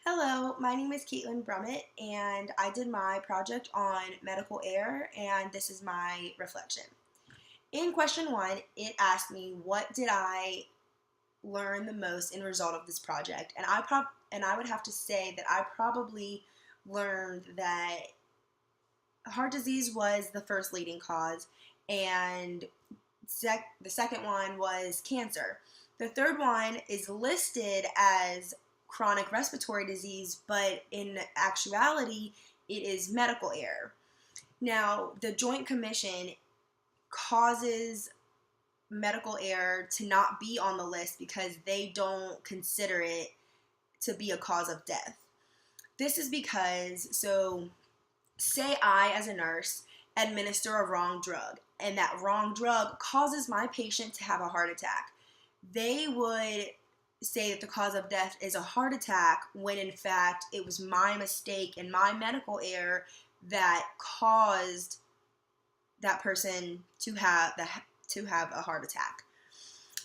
Hello, my name is Caitlin Brummett, and I did my project on medical error, and this is my reflection. In question one, it asked me, what did I learn the most in result of this project? And I would have to say that I probably learned that heart disease was the first leading cause, and the second one was cancer. The third one is listed as chronic respiratory disease, but in actuality, it is medical error. Now, the Joint Commission causes medical error to not be on the list because they don't consider it to be a cause of death. This is because, say I, as a nurse, administer a wrong drug, and that wrong drug causes my patient to have a heart attack. They would say that the cause of death is a heart attack when in fact it was my mistake and my medical error that caused that person to have a heart attack.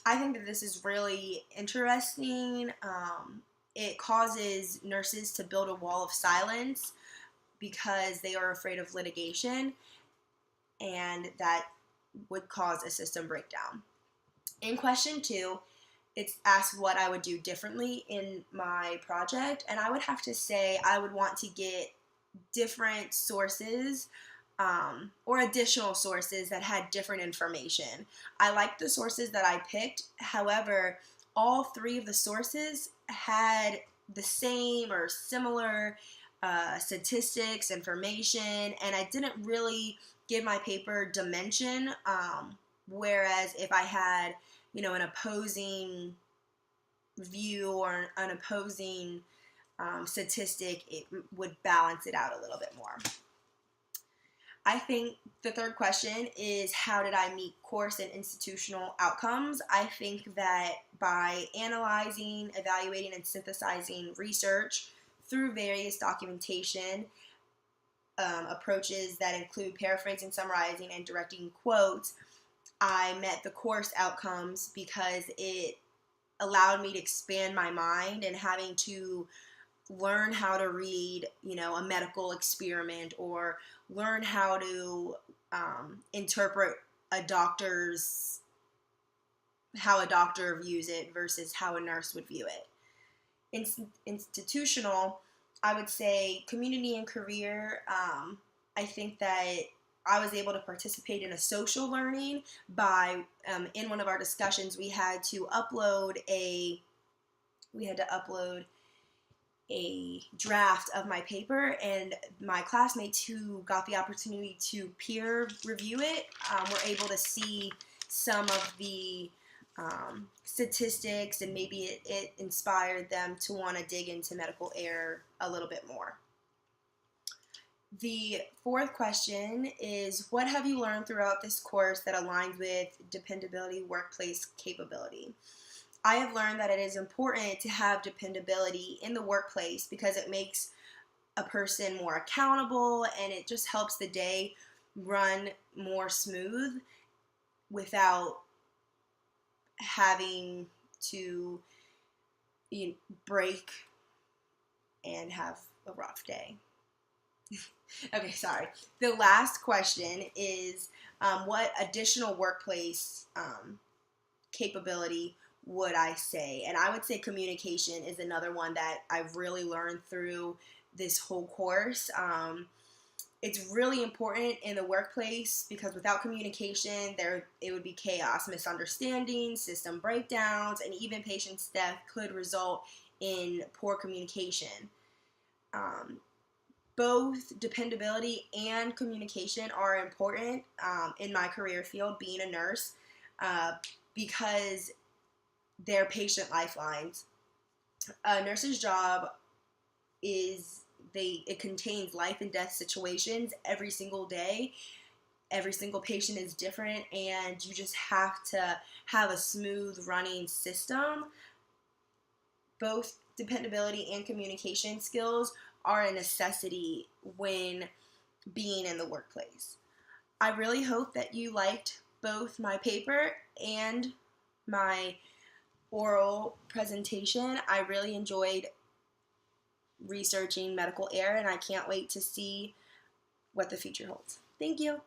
I think that this is really interesting. It causes nurses to build a wall of silence because they are afraid of litigation, and that would cause a system breakdown. In question two, it's asked what I would do differently in my project, and I would have to say I would want to get different sources or additional sources that had different information. I liked the sources that I picked, however, all three of the sources had the same or similar statistics, information, and I didn't really give my paper dimension. Whereas if I had, an opposing view or an opposing statistic, it would balance it out a little bit more. I think the third question is, how did I meet course and institutional outcomes? I think that by analyzing, evaluating, and synthesizing research through various documentation approaches that include paraphrasing, summarizing, and directing quotes, I met the course outcomes because it allowed me to expand my mind and having to learn how to read, a medical experiment, or learn how to interpret how a doctor views it versus how a nurse would view it. Institutional, I would say community and career. I think that I was able to participate in a social learning by, in one of our discussions, we had to upload a draft of my paper, and my classmates who got the opportunity to peer review it were able to see some of the statistics, and maybe it inspired them to want to dig into medical error a little bit more. The fourth question is, what have you learned throughout this course that aligns with dependability workplace capability? I have learned that it is important to have dependability in the workplace because it makes a person more accountable, and it just helps the day run more smooth without having to break and have a rough day. Okay, sorry. The last question is, what additional workplace capability would I say? And I would say communication is another one that I've really learned through this whole course. It's really important in the workplace because without communication, it would be chaos, misunderstandings, system breakdowns, and even patient death could result in poor communication. Both dependability and communication are important in my career field, being a nurse, because they're patient lifelines. A nurse's job it contains life and death situations every single day. Every single patient is different, and you just have to have a smooth running system. Both dependability and communication skills are a necessity when being in the workplace. I really hope that you liked both my paper and my oral presentation. I really enjoyed researching medical air, and I can't wait to see what the future holds. Thank you.